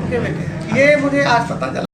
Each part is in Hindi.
भूखे बैठे हैं, ये मुझे आज पता चला।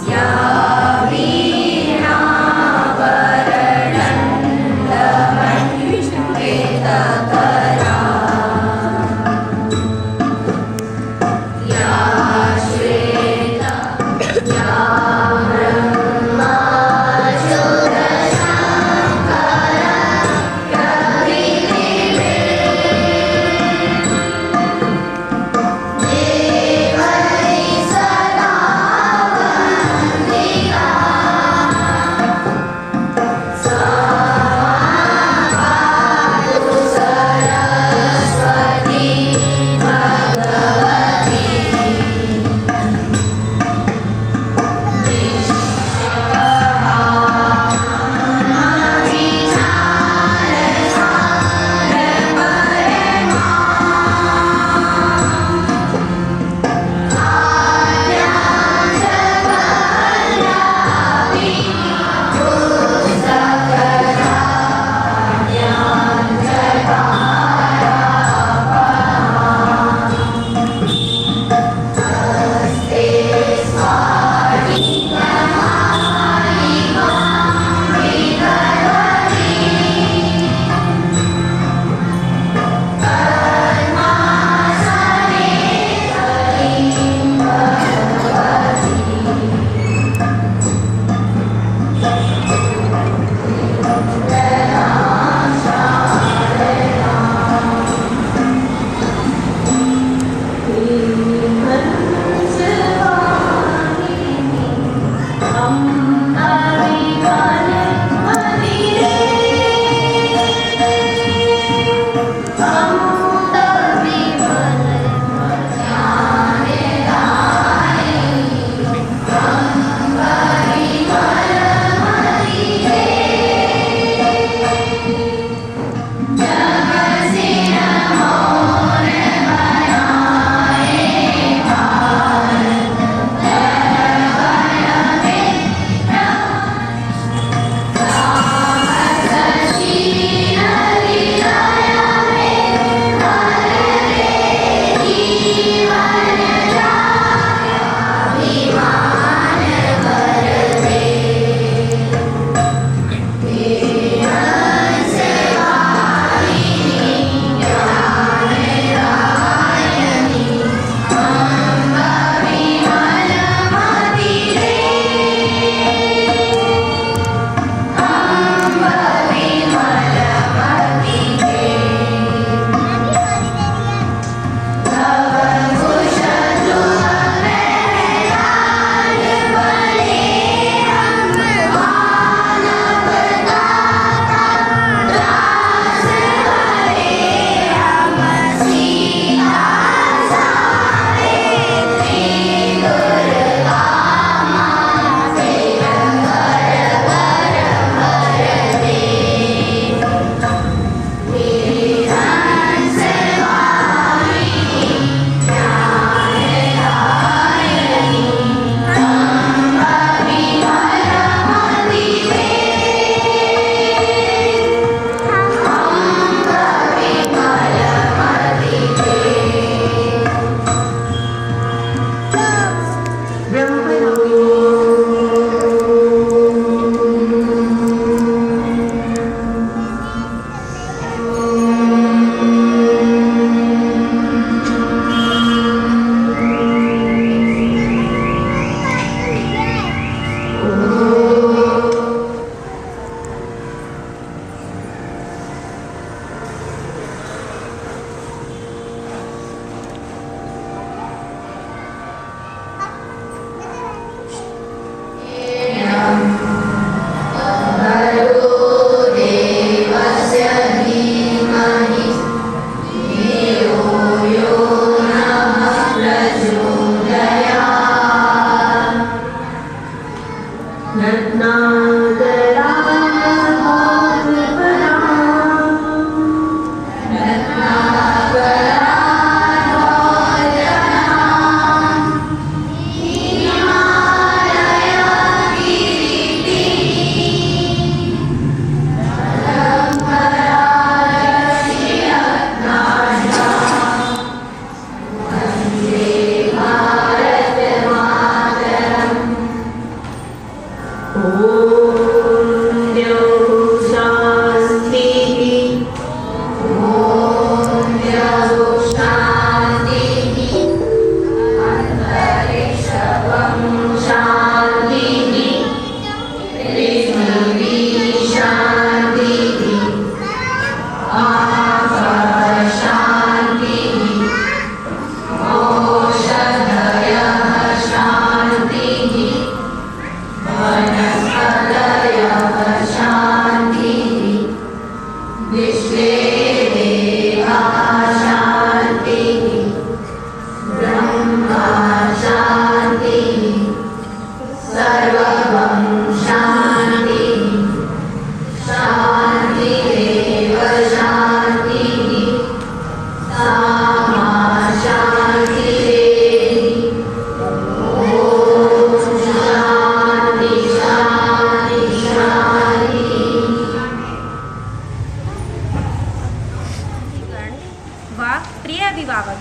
या वीणावरणं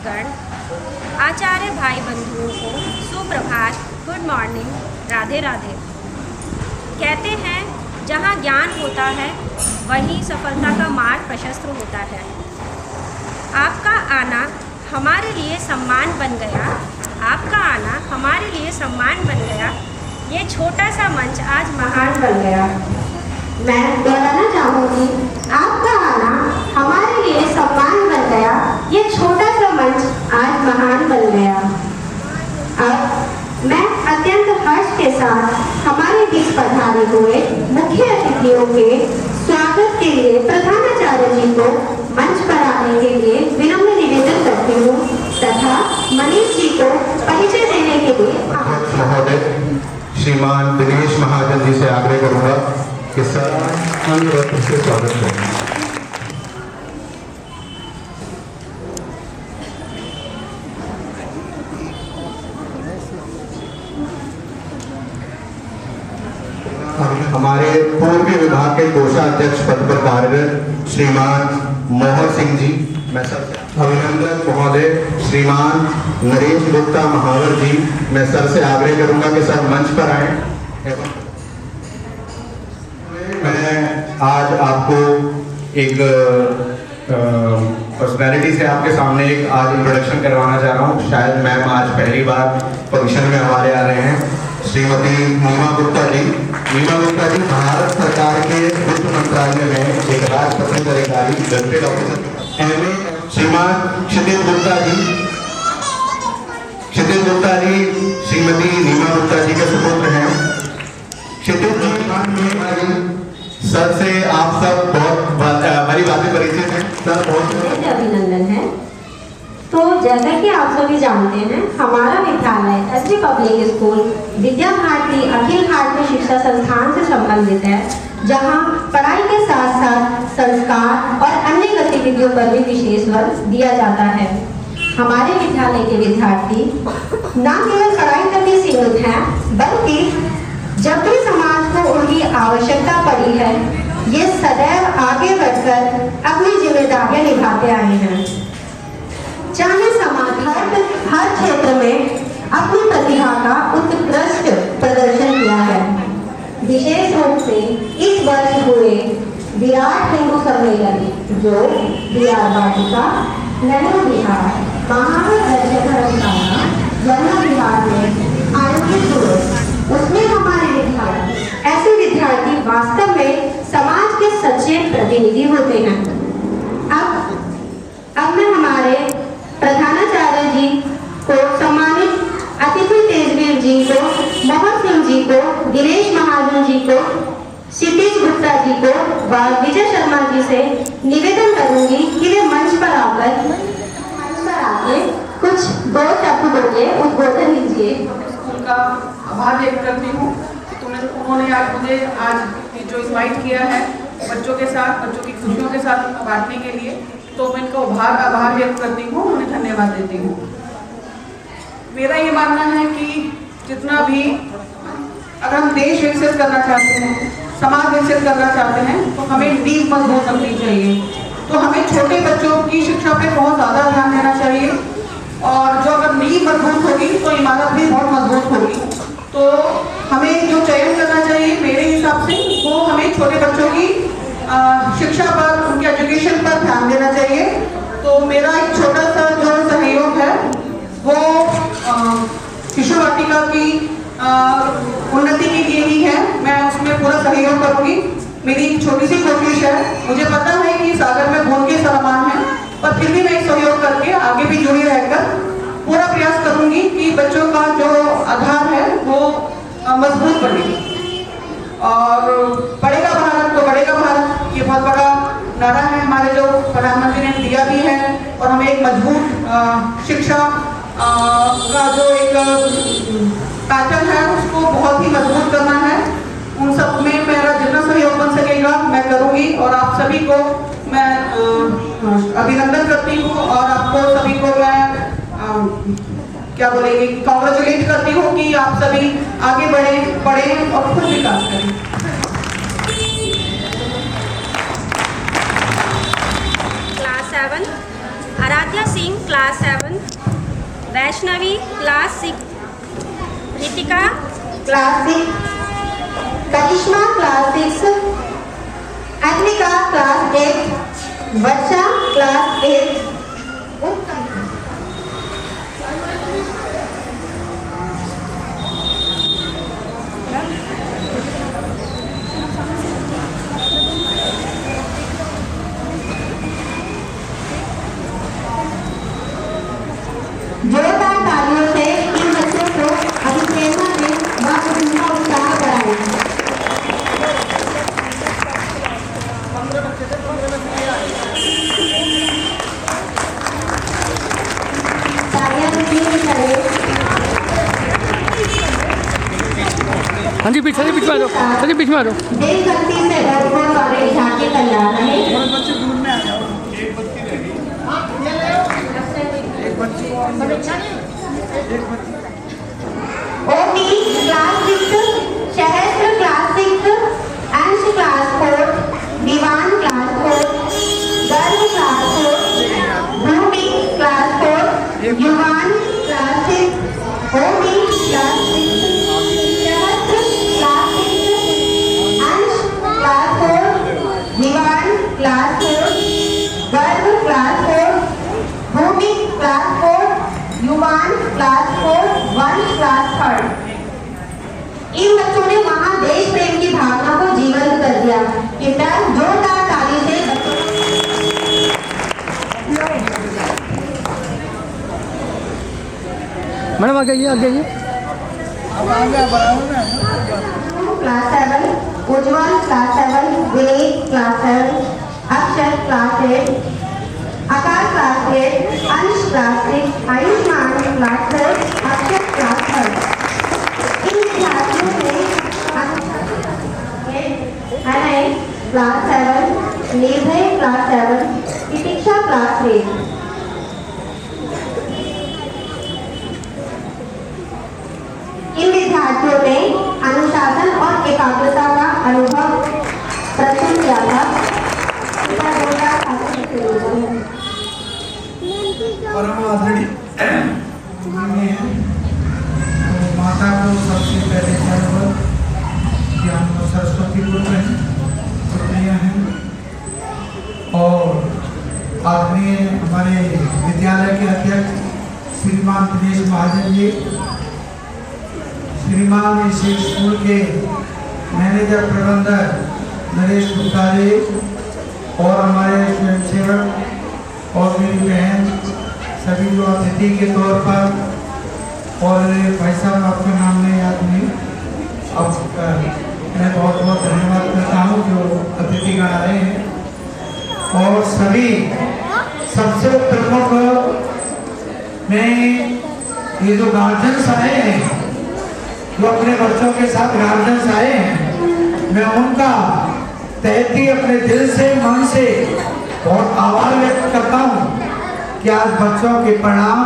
शिक्षकगण, आचार्य भाई बंधुओं को सुप्रभात, गुड मॉर्निंग, राधे राधे। कहते हैं जहाँ ज्ञान होता है वहीं सफलता का मार्ग प्रशस्त होता है। आपका आना हमारे लिए सम्मान बन गया, आपका आना हमारे लिए सम्मान बन गया। ये छोटा सा मंच आज महान बन गया। मैं दोहराना चाहूँगी, आपका आना हमारे लिए सम्मान बन गया, ये छोटा सा मंच आज महान बन गया। अब मैं अत्यंत हर्ष के साथ हमारे बीच पधारे हुए मुख्य अतिथियों के स्वागत के लिए प्रधानाचार्य जी को मंच पर आने के लिए विनम्र निवेदन करती हूँ तथा मनीष जी को परिचय देने के लिए महोदय श्रीमान दिनेश महाजन जी से आग्रह करूंगा कि सर अनुरोध से स्वागत करें। हमारे पूर्व विभाग के कोषाध्यक्ष पद पर कार्यरत श्रीमान मोहन सिंह जी, मैं सर से अभिनंदन महोदय श्रीमान नरेश गुप्ता महावर जी, मैं सर से आग्रह करूंगा कि सर मंच पर आए। मैं आज आपको एक पर्सनैलिटी से आपके सामने एक आज इंट्रोडक्शन करवाना चाह रहा हूँ। शायद मैम आज पहली बार फंक्शन में हमारे आ रहे हैं। श्रीमती नीमा गुप्ता जी। नीमा गुप्ता जी भारत सरकार के वित्त मंत्रालय में एक राजपत्रित अधिकारी गजटेड ऑफिसर। श्रीमान क्षितिज गुप्ता जी। क्षितिज गुप्ता जी श्रीमती नीमा गुप्ता जी के सुपुत्र हैं। क्षितिज जी सर से आप सब बहुत बड़ी बातें परिचित हैं। सर बहुत अभिनंदन है। तो जैसा कि आप सभी जानते हैं, हमारा विद्यालय SD public school Vidya Bharati Akhil Bharatiya शिक्षा संस्थान से संबंधित है, जहां पढ़ाई के साथ साथ संस्कार और अन्य गतिविधियों पर भी विशेष बल दिया जाता है। हमारे विद्यालय के विद्यार्थी न केवल पढ़ाई तक ही सीमित हैं, बल्कि जब भी समाज को उनकी आवश्यकता पड़ी है, ये सदैव आगे बढ़कर अपनी जिम्मेदारियां निभाते आए हैं। चाहे समाज हर क्षेत्र में अपनी प्रतिभा का उत्कृष्ट प्रदर्शन किया है। विशेष रूप से इस वर्ष हुए विराट हिंदू सम्मेलन जो बिहार बाटिका नेहरू बिहार महाविद्यालय जन्म बिहार में आयोजित हुए, उसमें हमारे विद्यार्थी ऐसे विद्यार्थी वास्तव में समाज के सच्चे प्रतिनिधि होते हैं। अब मैं हमारे प्रधानाचार्य जी को, सम्मानित अतिथि तेजवीर जी को, मोहन सिंह जी को, दिनेश महाजन जी को, क्षितिज गुप्ता जी को व विजय शर्मा जी से निवेदन करूंगी कि वे मंच पर आके कुछ दो शब्द बोलिए, उद्बोधन लीजिए। स्कूल का आभार व्यक्त करती हूँ कि उन्होंने आज मुझे आज जो इन्वाइट किया है बच्चों के साथ, बच्चों की खुशियों के साथ बांटने के लिए, तो मैं इनको आभार व्यक्त करती हूँ, उन्हें धन्यवाद देती हूँ। मेरा ये मानना है कि जितना भी अगर हम देश विकसित करना चाहते हैं, समाज विकसित करना चाहते हैं, तो हमें नींव मजबूत रखनी चाहिए। तो हमें छोटे बच्चों की शिक्षा पे बहुत ज़्यादा ध्यान देना चाहिए, और जो अगर नींव मजबूत होगी तो इमारत भी बहुत मजबूत होगी। तो हमें जो चयन करना चाहिए मेरे हिसाब से, वो हमें छोटे बच्चों की शिक्षा पर, उनके एजुकेशन पर ध्यान देना चाहिए। तो मेरा एक छोटा सा जो सहयोग है वो शिशु वाटिका की उन्नति के लिए ही है। मैं उसमें पूरा सहयोग करूंगी। मेरी एक छोटी सी कोशिश है। मुझे पता है कि सागर में बूंद के समान है, पर फिर भी मैं सहयोग करके आगे भी जुड़ी रहकर पूरा प्रयास करूंगी कि बच्चों का जो आधार है वो मजबूत बने। और पढ़ेगा भारत तो बढ़ेगा भारत, ये बहुत बड़ा नारा है हमारे जो प्रधानमंत्री ने दिया भी है। और हमें एक मजबूत शिक्षा का जो एक पैटर्न है उसको बहुत ही मजबूत करना है। उन सब में मेरा जितना सहयोग बन सकेगा मैं करूंगी, और आप सभी को मैं अभिनंदन करती हूँ, और आपको सभी को मैं क्या बोलेंगे, कांग्रेचुलेट करती हूँ कि आप सभी आगे बढ़े और खुद विकास करें। Class 7 Aaradhya Singh class 7, Vaishnavi class 6, Ritika class 6, Karishma class 6, Agnika class 8, Varsha class 8, जोरदार तालियों से इन बच्चों को अभिप्रेरणा दें व उनका उत्साह बढ़ाएं। तालियां रिसीव करें। हाँ जी, बीच में आ जाओ, बीच में आ जाओ। देशभक्ति से भरपूर और एक झांकी तैयार रहे। ओटी क्लास 6, सहस्त्र क्लास 6, अंश क्लास 4, दीवान क्लास 4, गर्व क्लास 4, भूमि क्लास 4, युवान क्लास 6, ओटी क्लास 6, सहस्त्र क्लास 6, अंश क्लास 4, दीवान क्लास 4, गर्व क्लास 4, भूमि क्लास 4, युवान क्लास 4, वंश क्लास 3। इन बच्चों ने वहां देश प्रेम की भावना को जीवंत कर दिया। कृपया जोरदार ताली से मैडम आगे आइए। क्लास 7, उज्जवल क्लास 7, विनीत क्लास 7, अक्षर क्लास 8, आकाश क्लास 8, अंश क्लास 6, आयुष्मान क्लास 4, अक्षर क्लास 3। इन विद्यार्थियों ने अनय क्लास 7, निर्भय क्लास 7, प्रतीक्षा क्लास 8। इन विद्यार्थियों ने अनुशासन और एकाग्रता का अनुभव प्रस्तुत किया था। परम आदरणीय माता को सबसे पहले धन्यवाद कि हम सरस्वती गुरु हैं, शुक्रिया हैं। और आदरणीय हमारे विद्यालय के अध्यक्ष श्रीमान दिनेश महाजन जी, श्रीमान इस स्कूल के मैनेजर प्रबंधक नरेश गुप्ता जी, और हमारे स्वयंसेवक और मेरी बहन सभी जो अतिथि के तौर पर, और भाई साहब आपका नाम नहीं याद नहीं, आपका मैं बहुत बहुत धन्यवाद करता हूँ जो अतिथिगण आए हैं। और सभी सबसे प्रमुख मैं ये जो गार्जियंस आए हैं, जो अपने बच्चों के साथ गार्जियंस आए हैं, मैं उनका तहती अपने दिल से मन से बहुत आभार व्यक्त करता हूँ कि आज बच्चों के परिणाम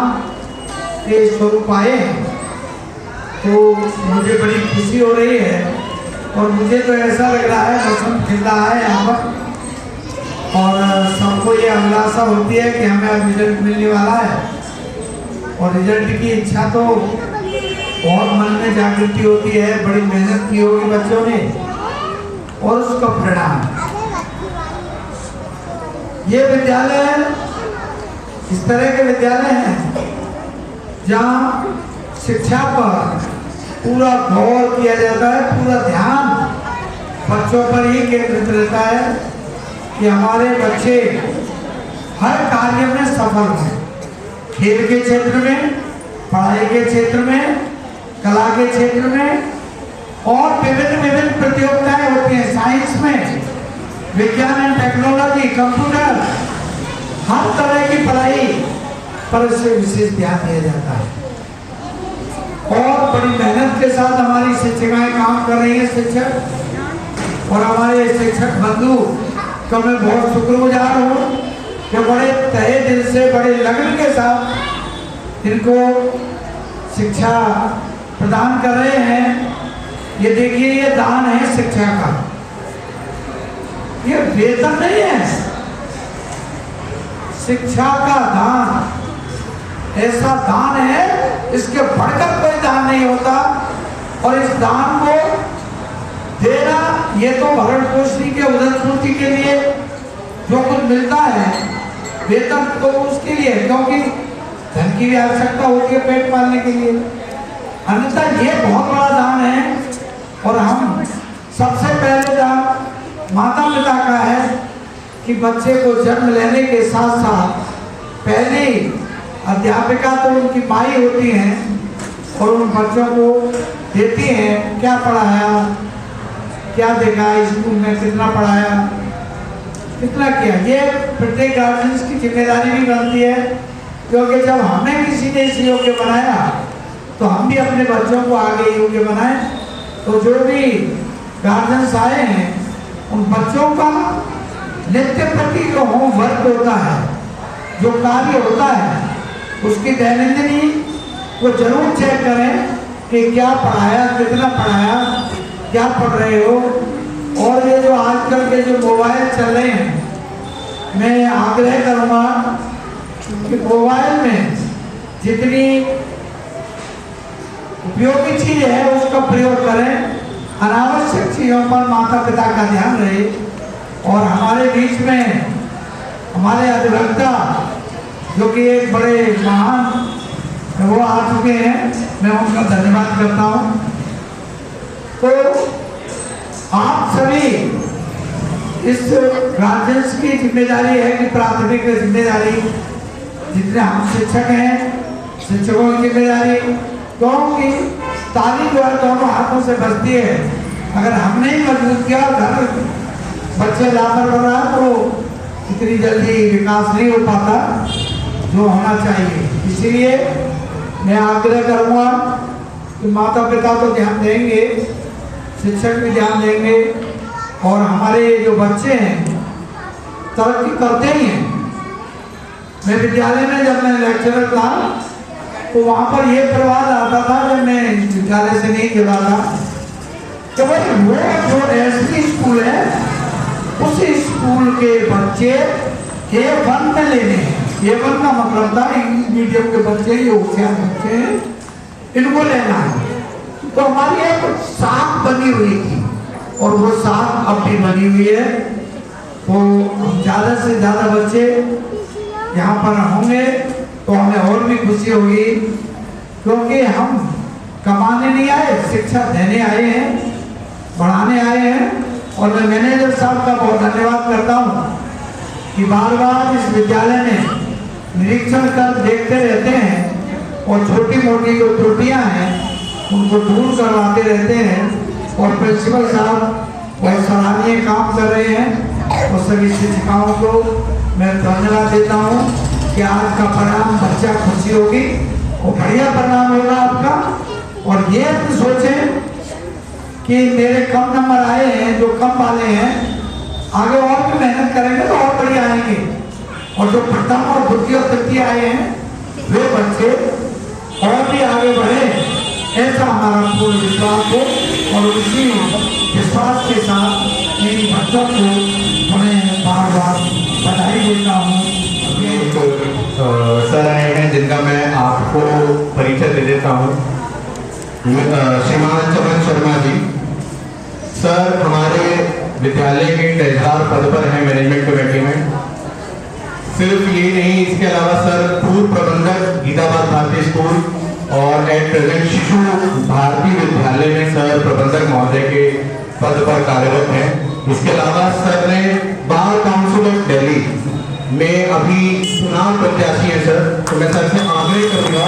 के स्वरूप आए हैं। तो मुझे बड़ी खुशी हो रही है, और मुझे तो ऐसा लग रहा है मौसम खिल रहा है यहाँ पर, और सबको ये अभिलाषा होती है कि हमें अब रिजल्ट मिलने वाला है, और रिजल्ट की इच्छा तो बहुत मन में जागृति होती है। बड़ी मेहनत की होगी बच्चों ने, और उसका परिणाम ये विद्यालय इस तरह के विद्यालय हैं जहाँ शिक्षा पर पूरा गौर किया जाता है, पूरा ध्यान बच्चों पर ही केंद्रित रहता है कि हमारे बच्चे हर कार्य में सफल हों, खेल के क्षेत्र में, पढ़ाई के क्षेत्र में, कला के क्षेत्र में, और विभिन्न प्रतियोगिताएं होती हैं साइंस में, विज्ञान एंड टेक्नोलॉजी, कंप्यूटर, हर तरह की पढ़ाई पर इससे विशेष ध्यान दिया जाता है। और बड़ी मेहनत के साथ हमारी शिक्षिकाएं काम कर रही हैं, शिक्षक और हमारे शिक्षक बंधु का मैं बहुत शुक्रगुजार हूँ कि बड़े तहे दिल से, बड़े लगन के साथ इनको शिक्षा प्रदान कर रहे हैं। ये देखिए, ये दान है शिक्षा का, ये वेतन नहीं है, शिक्षा का दान। ऐसा दान है, इसके बढ़कर कोई दान नहीं होता। और इस दान को देना, ये तो भरण पोषण के उदर पूर्ति के लिए जो कुछ मिलता है, वेतन तो उसके लिए, क्योंकि धन की भी आवश्यकता होती है पेट पालने के लिए। अन्यथा ये बहुत बड़ा दान है। और हम सबसे पहले दान माता पिता का है कि बच्चे को जन्म लेने के साथ साथ पहली अध्यापिका तो उनकी माई होती हैं और उन बच्चों को देती हैं क्या पढ़ाया, क्या देखा स्कूल में, कितना पढ़ाया, कितना किया। ये प्रत्येक गार्जियन की जिम्मेदारी भी बनती है, क्योंकि जब हमें किसी ने इस योग्य बनाया तो हम भी अपने बच्चों को आगे योग्य बनाएं। तो जो भी गार्जियंस आए हैं उन बच्चों का नित्य प्रति जो होमवर्क होता है, जो कार्य होता है, उसकी दैनंदिनी को जरूर चेक करें कि क्या पढ़ाया, कितना पढ़ाया, क्या पढ़ रहे हो। और ये जो आजकल के जो मोबाइल चल रहे हैं, मैं आग्रह करूँगा कि मोबाइल में जितनी उपयोगी चीज है उसका प्रयोग करें, अनावश्यक चीज़ों पर माता पिता का ध्यान रहे। और हमारे बीच में हमारे अधिवक्ता जो कि एक बड़े महान वो आ चुके हैं, मैं उनका धन्यवाद करता हूँ। तो आप सभी इस गार्जियंस की जिम्मेदारी है कि प्राथमिक जिम्मेदारी, जितने हम शिक्षक हैं शिक्षकों की जिम्मेदारी, क्योंकि ताली जो है दोनों हाथों से बजती है। अगर हमने ही मजबूत किया, घर बच्चे लापरवाह तो इतनी जल्दी विकास नहीं हो पाता जो होना चाहिए। इसीलिए मैं आग्रह करूँगा कि माता पिता तो ध्यान देंगे, शिक्षक भी ध्यान देंगे, और हमारे जो बच्चे हैं तरक्की करते ही हैं। मैं विद्यालय में जब मैं लेक्चरर था तो वहाँ पर ये प्रवाद आता था, जब मैं विद्यालय से नहीं जुड़ा था, कि भाई वो जो एसपी स्कूल है उस स्कूल के बच्चे A1 में लेने हैं। A1 का मतलब था इंग्लिश मीडियम के बच्चे, ये होशियार बच्चे हैं, इनको लेना है। तो हमारी एक साख बनी हुई थी और वो साख अब भी बनी हुई है। तो ज़्यादा से ज़्यादा बच्चे यहाँ पर होंगे तो हमें और भी खुशी होगी, क्योंकि हम कमाने नहीं आए, शिक्षा देने आए हैं, बढ़ाने आए हैं। और मैं मैनेजर साहब का बहुत धन्यवाद करता हूँ कि बार बार इस विद्यालय में निरीक्षण कर देखते रहते हैं और छोटी मोटी जो त्रुटियाँ हैं उनको दूर करवाते रहते हैं। और प्रिंसिपल साहब बहुत सराहनीय काम कर रहे हैं और सभी शिक्षिकाओं को मैं धन्यवाद देता हूँ कि आज का परिणाम बच्चा खुशी होगी और बढ़िया परिणाम होगा आपका। और ये सोचें कि मेरे कम नंबर आए हैं, जो कम वाले हैं आगे और भी मेहनत करेंगे तो और बढ़िया आएंगे। और जो प्रथम और द्वितीय और तृतीय आए हैं वे बच्चे और भी आगे बढ़े, ऐसा हमारा पूर्ण विश्वास हो। और उसी विश्वास के साथ मेरी बच्चों को उन्हें बार बार बधाई देता हूँ। सर आए हैं जिनका मैं आपको परिचय दे देता हूँ। श्रीमान चमन शर्मा जी सर हमारे विद्यालय के ट्रेजरर पद पर हैं मैनेजमेंट कमेटी में। सिर्फ ये नहीं, इसके अलावा सर पूर्व प्रबंधक गीताबाद भारती स्कूल और एट प्रेजेंट शिशु भारती विद्यालय में सर प्रबंधक महोदय के पद पर कार्यरत हैं। इसके अलावा सर ने बार काउंसिल ऑफ दिल्ली में अभी चुनाव प्रत्याशी है सर। तो मैं सर से आग्रह करूँगा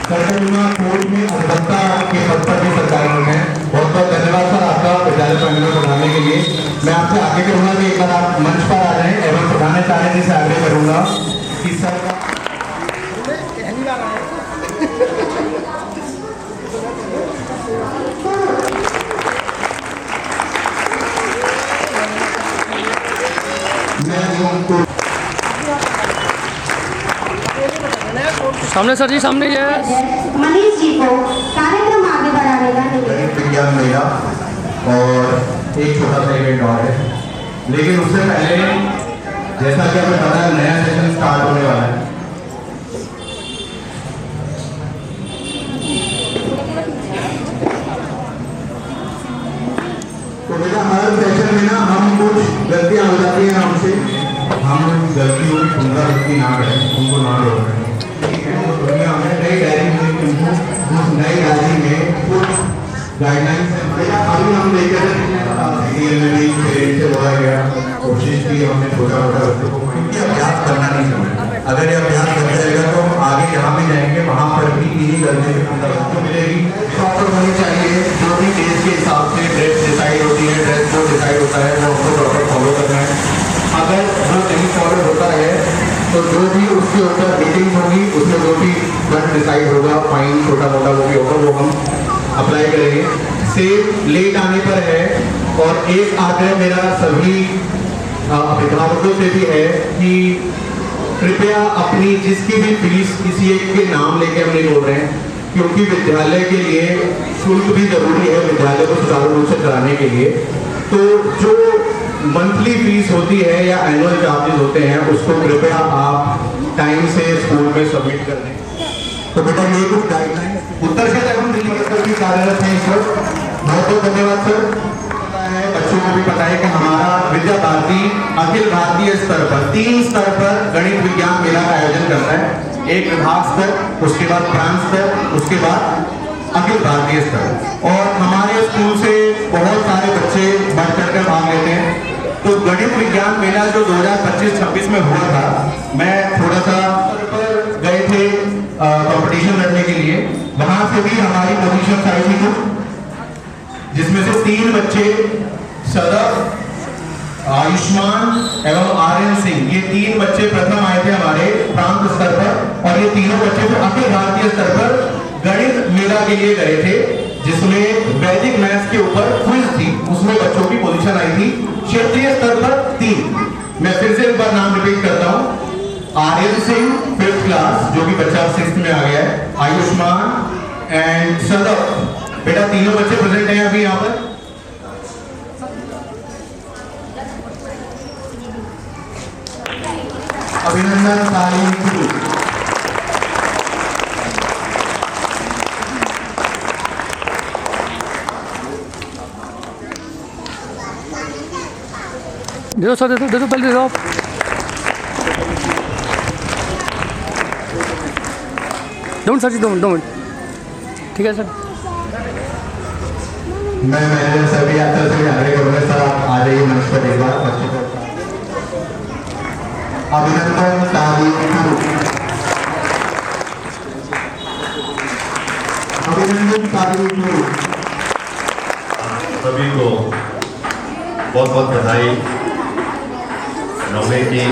कोर्ट में अधिवक्ता के पद पर भी सरकारी में है। बहुत बहुत धन्यवाद सर आपका विद्यालय प्रांगण में पढ़ाने के लिए। मैं आपसे आगे करूँगा कि एक बार आप मंच पर आ जाएं एवं पढ़ाने चाहने से आग्रह करूँगा कि सर सामने सर जी, सामने ये मनीष जी को कार्यक्रम आगे बढ़ाने का निवेदन। विज्ञान मेला और एक छोटा सा इवेंट और है, लेकिन उससे पहले जैसा कि हमें पता है नया सेशन स्टार्ट होने वाला है। तो बेटा हर सेशन में ना हम कुछ गलतियां हो जाती हैं हमसे, हम गलतियों की पुनरावृत्ति ना करें, उनको ना दोहराएं। ठीक है, तो दुनिया में नई डायरी में उस नई डायरी में कुछ गाइडलाइंस है। बेटा अभी हम लेकर से बोला गया, कोशिश की हमने छोटा मोटा बच्चों को अभ्यास करना नहीं समझ। अगर ये अभ्यास कर जाएगा तो आगे जहाँ भी जाएंगे वहाँ पर भी इन्हीं करने की बच्चों मिलेगी। प्रॉपर होनी चाहिए, जो भी केस के हिसाब से ड्रेस डिसाइड होती है, ड्रेस कोड डिसाइड होता है, वो हमको प्रॉपर फॉलो करना है। अगर वो नहीं फॉलो होता है तो जो भी उसके ऊपर मीटिंग होगी उसमें जो भी फंड डिसाइड होगा, फाइन छोटा मोटा वो भी होगा, वो हम अप्लाई करेंगे। सेम लेट आने पर है। और एक आग्रह मेरा सभी अभिभावकों से भी है कि कृपया अपनी जिसकी भी फीस किसी एक के नाम लेके हम नहीं बोल रहे हैं, क्योंकि विद्यालय के लिए शुल्क भी जरूरी है विद्यालय को सुचारू रूप से चलाने के लिए। तो जो मंथली फीस होती है या एनुअल चार्जेस होते हैं उसको कृपया आप टाइम से स्कूल में सबमिट कर दें। तो बेटा ये कुछ गाइडलाइन उत्तरक्षेत्र एवं दिल्ली कलेक्टर भी कार्यरत है इस वक्त। बहुत बहुत धन्यवाद सर। पता है बच्चों को भी पता है कि हमारा विद्या भारती अखिल भारतीय स्तर पर 3 स्तर पर गणित विज्ञान मेला का आयोजन करता है। एक विभाग स्तर, उसके बाद प्रांत स्तर, उसके बाद अखिल भारतीय स्तर। और हमारे स्कूल से बहुत सारे बच्चे बढ़ चढ़ कर भाग लेते हैं। तो गणित विज्ञान मेला जो 2025-26 में हुआ था, मैं थोड़ा सा गए थे कंपटीशन लड़ने के लिए, वहां से भी हमारी पोजीशन आई थी कुछ, जिसमें से 3 बच्चे सदफ, आयुष्मान एवं आर्यन सिंह, ये 3 बच्चे प्रथम आए थे हमारे प्रांत स्तर पर। और ये तीनों बच्चे जो अखिल भारतीय स्तर पर गणित मेला के लिए गए थे, जिसमें वैदिक मैथ्स के ऊपर क्विज थी, उसमें बच्चों की पोजीशन आई थी क्षेत्रीय स्तर पर 3। मैं फिर से एक बार नाम रिपीट करता हूं। आर्यन सिंह 5th क्लास, जो कि बच्चा 6th में आ गया है, आयुष्मान एंड सदफ, बेटा तीनों बच्चे प्रेजेंट हैं अभी यहाँ पर। अभिनंदन तालीम शुरू। दे दो सर, दे दो पहले दे दो आप। दो मिनट सर जी, 2 मिनट। ठीक है सर। मैं मैनेजर सभी आचार्य से आग्रह करूंगा सर आप आ जाइए मंच पर एक बार बच्चों को। अभिनंदन तालीम शुरू। अभिनंदन तालीम शुरू। सभी को बहुत बहुत बधाई 9वीं की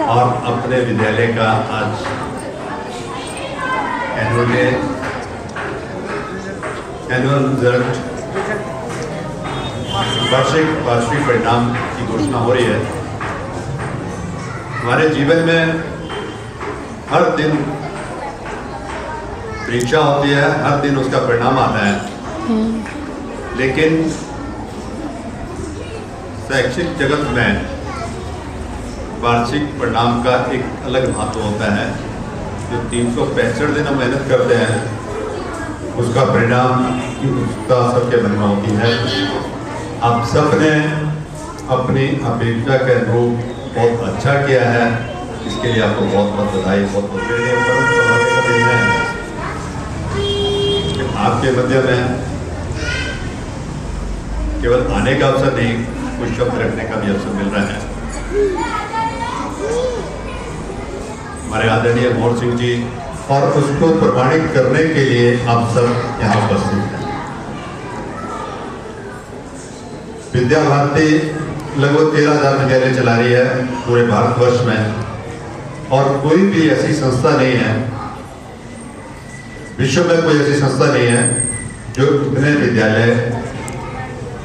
और अपने विद्यालय का आज एनुअल रिजल्ट वार्षिक परिणाम की घोषणा हो रही है। हमारे जीवन में हर दिन परीक्षा होती है, हर दिन उसका परिणाम आता है, लेकिन शैक्षिक जगत में वार्षिक परिणाम का एक अलग महत्व होता है। जो 365 दिन हम मेहनत करते हैं उसका परिणाम की उत्सुकता सबके मन में होती है। आप सबने अपनी अपेक्षा के अनुरूप बहुत अच्छा किया है, इसके लिए आपको बहुत बहुत बधाई, बहुत बहुत दिन है। आपके मध्य में केवल आने का अवसर नहीं, कुछ शब्द रखने का भी अवसर मिल रहा है। हमारे आदरणीय मोहन सिंह जी, और उसको प्रमाणित करने के लिए आप सब यहाँ उपस्थित हैं। विद्या भारती लगभग 13,000 विद्यालय चला रही है पूरे भारतवर्ष में, और कोई भी ऐसी संस्था नहीं है, विश्व में कोई ऐसी संस्था नहीं है जो इतने विद्यालय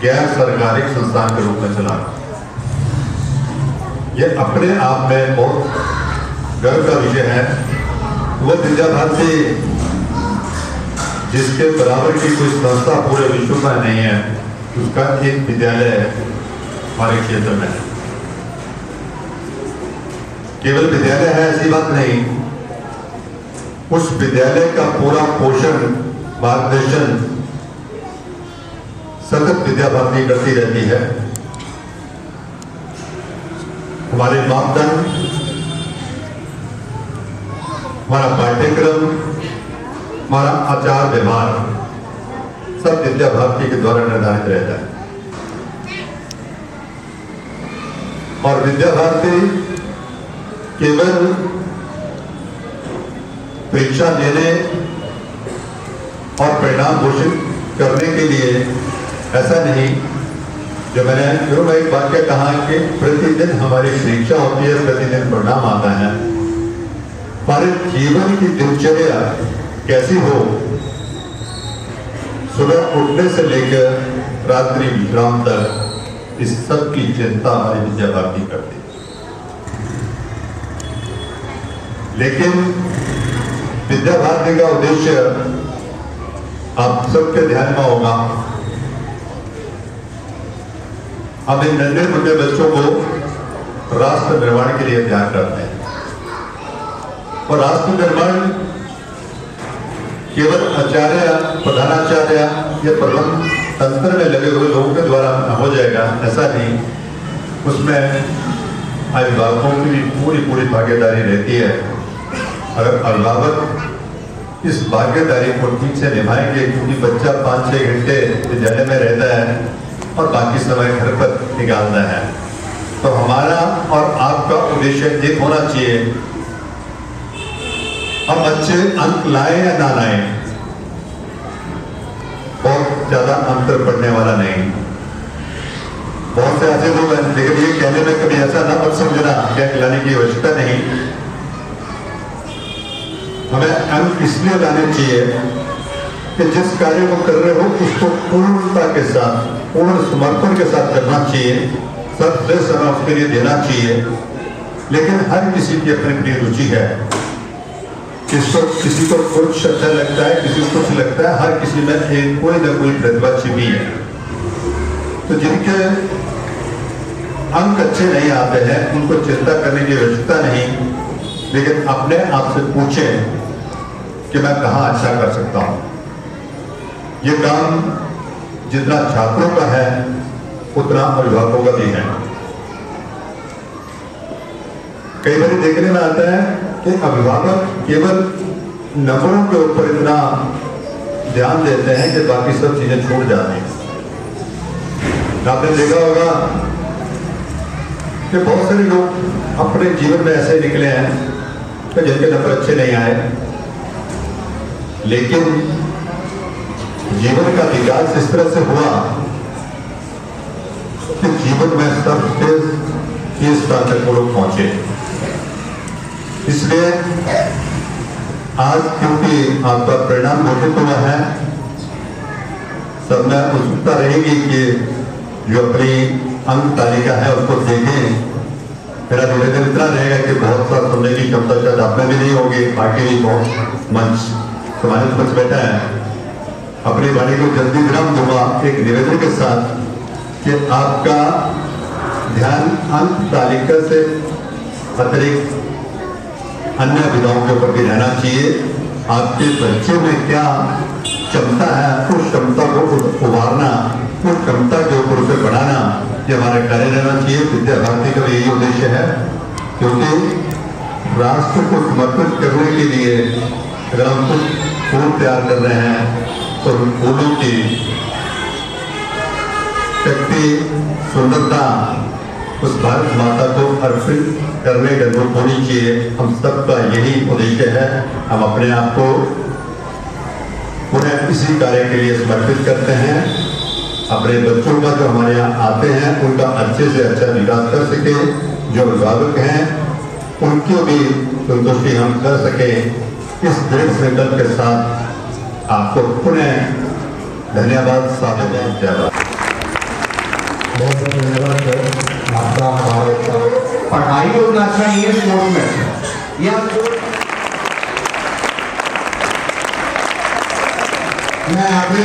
गैर सरकारी संस्थान के रूप में चला रहा। ये अपने आप में बहुत गर्व का विषय है। वो विद्या भारती जिसके बराबर की कोई संस्था पूरे विश्व में नहीं है, उसका एक विद्यालय हमारे क्षेत्र में है। केवल विद्यालय है ऐसी बात नहीं, उस विद्यालय का पूरा पोषण मार्गदर्शन सतत विद्या भारती करती रहती है। हमारे मापदंड, हमारा पाठ्यक्रम, हमारा आचार व्यवहार सब विद्या भारती के द्वारा निर्धारित रहता है। और विद्या भारती केवल परीक्षा देने और परिणाम घोषित करने के लिए ऐसा नहीं, जो मैंने शुरू में एक वाक्य कहा कि प्रतिदिन हमारी परीक्षा होती है, प्रतिदिन परिणाम आता है। हमारे जीवन की दिनचर्या कैसी हो, सुबह उठने से लेकर रात्रि विश्राम तक, इस सब की चिंता हमारी विद्या भारती करती है। लेकिन विद्या भारती का उद्देश्य आप सबके ध्यान में होगा, हम इन नन्हे मुन्ने बच्चों को राष्ट्र निर्माण के लिए तैयार करते हैं। और राष्ट्र निर्माण केवल आचार्य, प्रधानाचार्य या प्रबंध तंत्र में लगे हुए लोगों के द्वारा हो जाएगा, ऐसा नहीं। उसमें अभिभावकों की भी पूरी भागीदारी रहती है। अगर अभिभावक इस भागीदारी को ठीक से निभाएंगे, क्योंकि बच्चा 5-6 घंटे विद्यालय में रहता है और बाकी समय घर पर निकालता है, तो हमारा और आपका उद्देश्य एक होना चाहिए, हम अच्छे अंक लाएं या ना लाएं, बहुत ज्यादा अंतर पड़ने वाला नहीं। बहुत से ऐसे लोग हैं, लेकिन ये कहने में कभी ऐसा ना मत समझना कि अंक लाने की आवश्यकता नहीं। हमें अंक इसलिए लाने चाहिए कि जिस कार्य को कर रहे हो उसको पूर्णता के साथ, पूर्ण समर्पण के साथ करना चाहिए, सबसे समय उसके लिए देना चाहिए। लेकिन हर किसी की अपनी अपनी रुचि है, किसी को कुछ अच्छा लगता है, किसी को कुछ लगता है, हर किसी में एक कोई ना कोई प्रतिभा छिपी है। तो जिनके अंक अच्छे नहीं आते हैं उनको चिंता करने की आवश्यकता नहीं, लेकिन अपने आप से पूछें कि मैं कहाँ अच्छा कर सकता हूँ। ये काम जितना छात्रों का है उतना अभिभावकों का भी है। कई बार देखने में आता है कि अभिभावक केवल नंबरों के ऊपर इतना ध्यान देते हैं कि बाकी सब चीजें छूट जाती हैं। आपने देखा होगा कि बहुत सारे लोग अपने जीवन में ऐसे निकले हैं कि जिनके नंबर अच्छे नहीं आए, लेकिन जीवन का विकास इस तरह से हुआ कि जीवन में सबसे इस स्थान तक वो लोग पहुंचे। इसलिए आज क्योंकि आपका परिणाम घोषित हुआ है, सब में उत्सुकता रहेगी कि जो अपनी अंक तालिका है उसको देखें। मेरा निवेदन इतना रहेगा कि बहुत सा सुनने की क्षमता शायद आप में भी नहीं होगी, बाकी भी बहुत मंच तुम्हारे मंच बैठा है। अपनी वाणी को जल्दी विराम दूंगा एक निवेदन के साथ कि आपका ध्यान अंक तालिका से अतिरिक्त अन्य विधाओं के ऊपर भी रहना चाहिए। आपके बच्चे में क्या क्षमता है, उस क्षमता को उभारना, उस क्षमता के ऊपर उसे बढ़ाना, ये हमारा कार्य रहना चाहिए। विद्या भारती का यही उद्देश्य है, क्योंकि राष्ट्र को समर्पित करने के लिए अगर हम कुछ फूल तैयार कर रहे हैं तो फूलों की शक्ति, सुंदरता उस भारत माता को अर्पित करने का रूप होनी चाहिए। हम सबका यही उद्देश्य है। हम अपने आप को पुनः इसी कार्य के लिए समर्पित करते हैं। अपने बच्चों का जो हमारे यहाँ आते हैं उनका अच्छे से अच्छा विकास कर सके, जो अभिभावक हैं उनकी भी संतुष्टि हम कर सके। इस दृढ़ संकल्प के साथ आपको पुनः धन्यवाद, सादर धन्यवाद। बहुत बहुत धन्यवाद सर आपका। हमारा पढ़ाई उतना अच्छा नहीं है स्पोर्ट्स में, या मैं आगे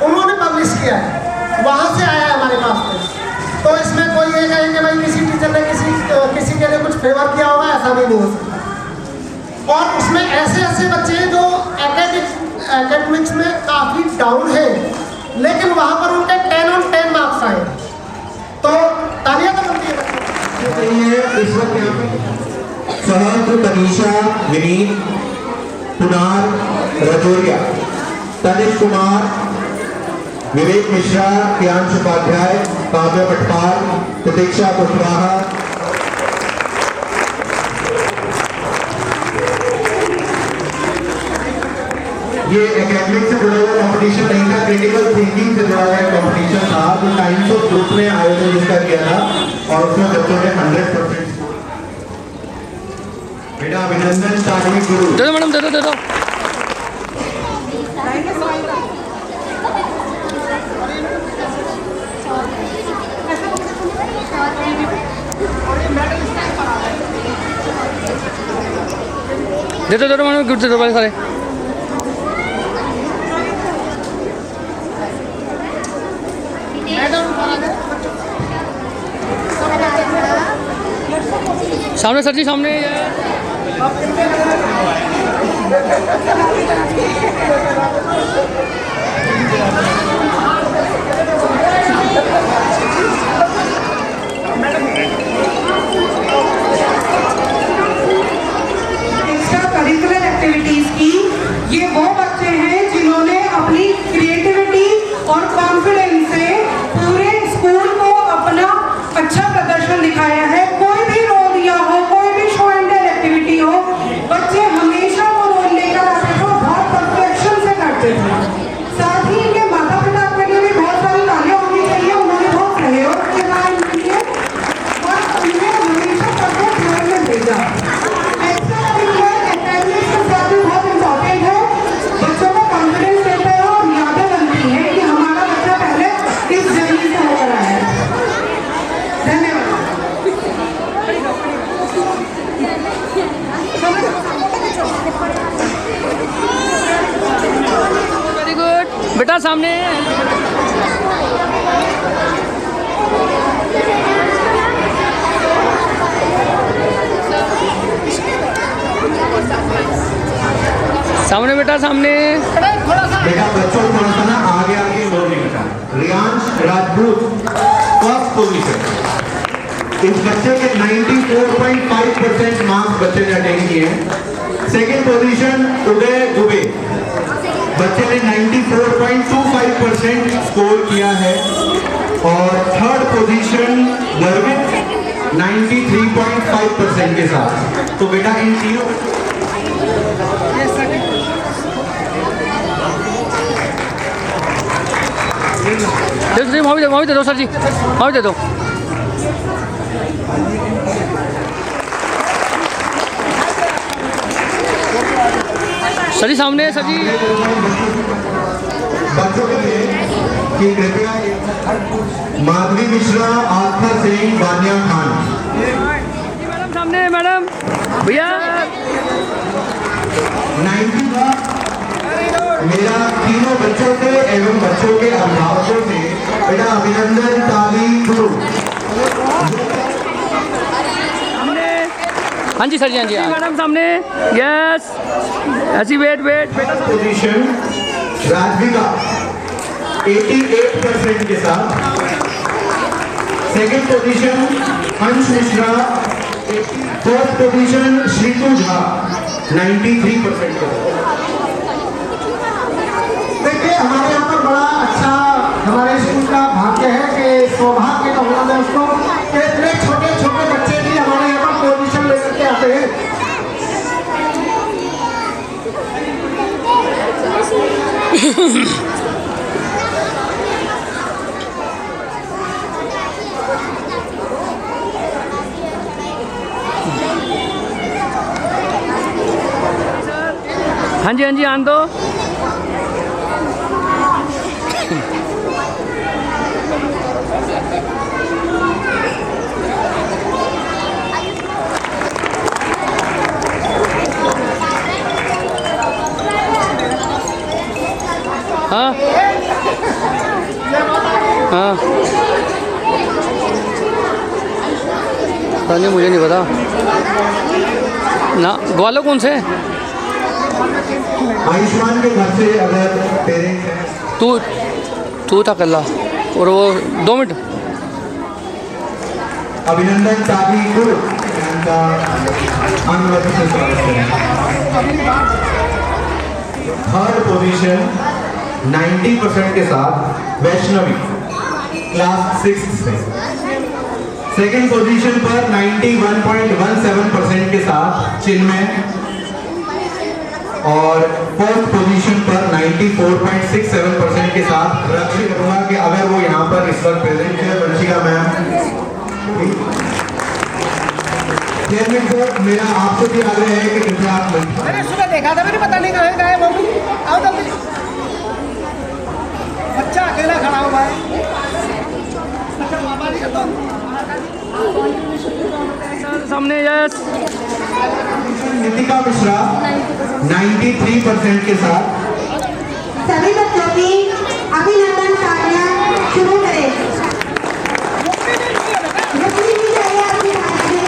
उन्होंने पब्लिश किया है, वहाँ से आया है हमारे पास में। तो इसमें कोई ये कहे कि भाई किसी टीचर ने किसी फेवर किया होगा ऐसा भी नहीं हो सकता। और उसमें ऐसे ऐसे बच्चे हैं जो एकेडमिक्स में काफ़ी डाउन है, लेकिन वहाँ पर उनके 10 on 10 मार्क्स आए, तो तालियां तो बनती है। इस वक्त यहाँ पे सहस्त्र, तनीषा, विनीत, कुणाल रजोरिया, तनिष कुमार, विवेक मिश्रा, प्रियांश उपाध्याय, काव्य पटपाल, प्रतीक्षा कुशवाहा, ये एकेडमिक से जुड़ा हुआ कंपटीशन नहीं था, क्रिटिकल थिंकिंग से जुड़ा हुआ कंपटीशन था जो टाइम्स ऑफ ग्रुप ने आयोजन जिसका किया था और उसमें बच्चों ने 100%। बेटा अभिनंदन ताली गुरु। दे दो मैडम, दे दो। दे दो मैडम, गिफ्ट दे दो भाई सारे। सामने सर जी, सामने। एक्स्ट्रा करिकुलर एक्टिविटीज की ये वो बच्चे हैं जिन्होंने अपनी क्रिएटिविटी और कॉन्फिडेंस से पूरे स्कूल को अपना अच्छा प्रदर्शन दिखाया है। कोई भी रोल दिया हो, कोई भी शो एंड टेल एक्टिविटी हो, बच्चे हमेशा वो रोल लेकर आते थे, बहुत परफेक्शन से करते थे। साथ ही इनके माता पिता के लिए भी बहुत सारी तालियां होनी चाहिए, उन्होंने बहुत सहयोग किया इनके लिए और उन्हें हमेशा परफेक्ट वे में भेजा। एक्स्ट्रा करिकुलर एकेडमिक्स के साथ भी बहुत इम्पोर्टेंट है, बच्चों को कॉन्फिडेंस देते हैं और यादें बनती है कि हमारा बच्चा पहले इस जर्नी से होकर आया है। धन्यवाद। वेरी गुड बेटा, सामने। सामने बेटा, सामने। बेटा बच्चों को थोड़ा सा ना आगे लोग नहीं बचा। Riyansh Rajput first position. इस बच्चे के 94.5% मार्क्स बच्चे ने अटेन किए हैं। सेकेंड पोजीशन उदय दुबे, बच्चे ने 94.25% स्कोर किया है। और थर्ड पोजीशन गर्वित 93.5% के साथ। तो बेटा इन तीनों वहाँ भी दे दो सर जी, वहाँ भी दे दो। सर जी सामने, सर जी। बच्चों के लिए कि कृपया माधवी मिश्रा, आस्था सिंह, वानिया खान। मैडम सामने, मैडम भैया। 90 मेरा तीनों बच्चों से एवं बच्चों के अभिभावकों से बेटा अभिनंदन ताली गुरु। हाँ जी सर जी, हाँ जी मैडम सामने। यस, ऐसी वेट बेटा। पोजीशन राजविका 88% के साथ। सेकंड पोजीशन अंश मिश्रा। फर्स्ट पोजीशन श्रीतु झा 93% के साथ। देखिए हमारे यहाँ पर बड़ा अच्छा हमारे स्कूल का भाग्य है कि सौभाग्य का होना है उसको कि इतने छोटे छोटे बच्चे भी हमारे यहाँ पर पोजीशन लेकर के आते हैं। हाँ जी आन दो। हाँ हाँ पता नहीं, मुझे नहीं पता ना। ग्वालो कौन से? आयुष्मान के घर से अगर पेरेंट्स हैं, तू था कल्ला और वो 2 मिनट। अभिनंदन तागी गुरु का अनुमति से स्वागत करें। थर्ड पोजीशन 90% के साथ वैष्णवी क्लास 6 से। सेकंड पोजीशन पर 91.17% के साथ चिन्मय और फोर्थ पोजीशन पर 94.67% के साथ रक्षी करूंगा कि अगर वो यहाँ पर इस वक्त प्रेजेंट है। वंशिका मैम, चेयरमैन सर, मेरा आपसे भी आग्रह है कि कृपया आप मैंने सुबह देखा था, मैंने पता नहीं कहाँ गए वो भी। आओ जल्दी, बच्चा अकेला खड़ा हुआ है। अच्छा मामा जी का सामने यस। नितिका मिश्रा 93% के साथ। सभी बच्चों की अभिनंदन तालियां शुरू करें। रुकनी नहीं चाहिए आपकी बात में,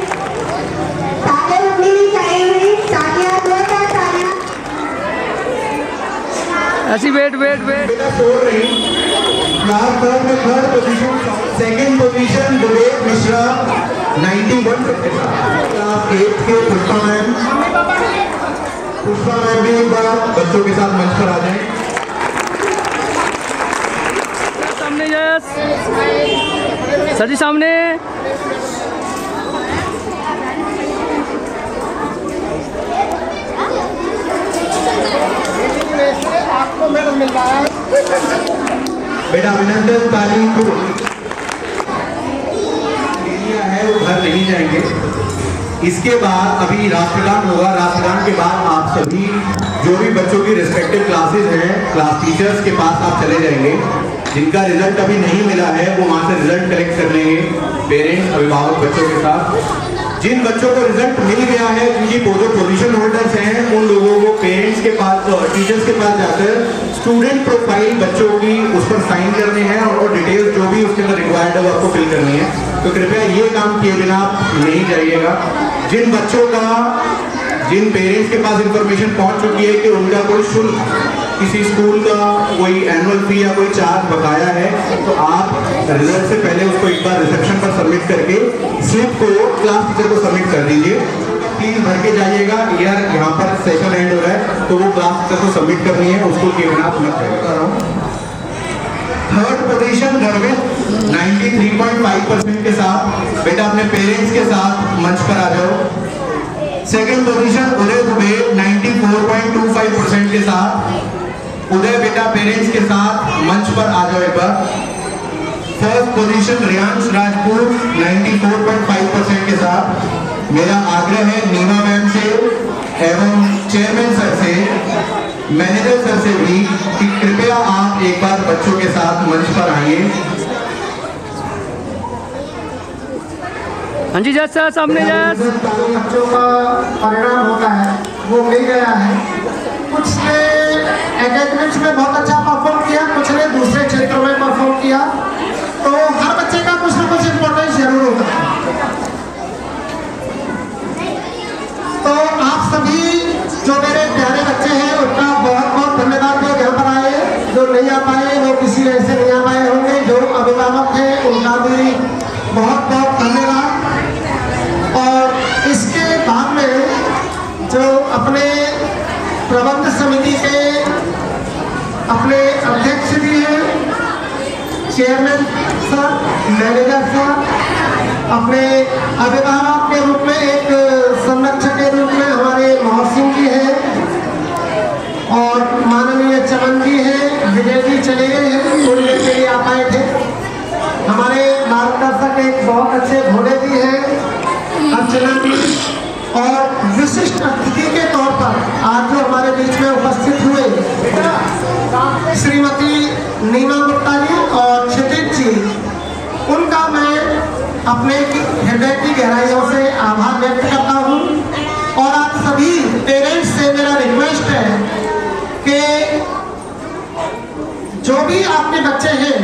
तालियां रुकनी नहीं चाहिए, तालियां जोरदार तालियां। ऐसी वेट बेटा छोड़ रही क्लास थर्ड में थर्ड पोजीशन, सेकंड पोजीशन विवेक मिश्रा 91% के साथ। क्लास 8 के पुष्पा मैम भी एक बार बच्चों के साथ मंच पर आ जाएं। सामने यस। सर जी सामने। आपको मेडल मिल रहा है। बेटा अभिनंदन ताली गुरु है, वो घर नहीं जाएंगे। इसके बाद अभी राष्ट्रगान होगा। राष्ट्रगान के बाद आप सभी जो भी बच्चों की रिस्पेक्टिव क्लासेस हैं, क्लास टीचर्स के पास आप चले जाएंगे। जिनका रिजल्ट अभी नहीं मिला है वो वहाँ से रिजल्ट कलेक्ट कर लेंगे, पेरेंट्स अभिभावक बच्चों के साथ। जिन बच्चों को रिजल्ट मिल गया है, जिनकी जो पोजीशन होल्डर्स हैं, उन लोगों को पेरेंट्स के पास, टीचर्स के पास जाकर स्टूडेंट प्रोफाइल बच्चों की उस पर साइन करने हैं और डिटेल्स जो भी उसके अंदर रिक्वायर्ड है वो आपको फिल करनी है। तो कृपया ये काम किए बिना आप नहीं जाइएगा। जिन बच्चों का, जिन पेरेंट्स के पास इंफॉर्मेशन पहुंच चुकी है कि उनका कोई शुल्क, किसी स्कूल का कोई एनुअल फी या कोई चार्ज बकाया है, तो आप रिजल्ट से पहले उसको एक बार रिसेप्शन पर सबमिट करके स्लिप को क्लास टीचर को सबमिट कर दीजिए। प्लीज भर के जाइएगा। यार यहाँ पर सेशन एंड हो रहा है तो वो क्लास टीचर को सबमिट करनी है, उसको किए बिना आप मत जाइएगा। थर्ड पोजीशन गर्वित 93.5% के साथ। बेटा अपने पेरेंट्स के साथ मंच पर आ जाओ। सेकंड पोजीशन उदय दुबे 94.25% के साथ। उदय बेटा पेरेंट्स के साथ मंच पर आ जाओ एक बार। फर्स्ट पोजीशन रियांश राजपूत 94.5% के साथ। मेरा आग्रह है नीमा मैम से एवं चेयरमैन सर से, मैनेजर सर से भी कि कृपया आप एक बार बच्चों के साथ मंच पर आइए। हाँ जी जैसा सामने जैस। बच्चों का परिणाम होता है वो मिल गया है। कुछ ने एकेडमिक्स में बहुत अच्छा परफॉर्म किया, कुछ ने दूसरे क्षेत्रों में परफॉर्म किया। तो हर बच्चे का कुछ ना कुछ इम्पोर्टेंस जरूर होता है। तो आप सभी जो मेरे प्यारे बच्चे हैं उनका बहुत बहुत धन्यवाद। जो यहाँ पर आए, जो नहीं आ पाए वो किसी वजह से नहीं आ पाए होंगे, जो अभिभावक हैं उनका भी बहुत बहुत धन्यवाद। और इसके बाद में जो अपने प्रबंध समिति के अपने अध्यक्ष भी हैं, चेयरमैन सर, मैनेजर सर, अपने अभिभावक के रूप में एक संरक्षक के रूप में हमारे मोहसिन जी हैं और माननीय चमन जी हैं। विजय जी चले गए हैं, थोड़ी देर के लिए आ पाए थे। हमारे मार्गदर्शक एक बहुत अच्छे भोले जी हैं, अर्चना जी। और विशिष्ट अतिथि के तौर पर आज जो हमारे बीच में उपस्थित हुए श्रीमती नीमा गुप्ता जी और क्षितिज जी, उनका मैं अपने हृदय की गहराइयों से आभार व्यक्त करता हूँ। और आप सभी पेरेंट्स से मेरा रिक्वेस्ट है कि जो भी आपके बच्चे हैं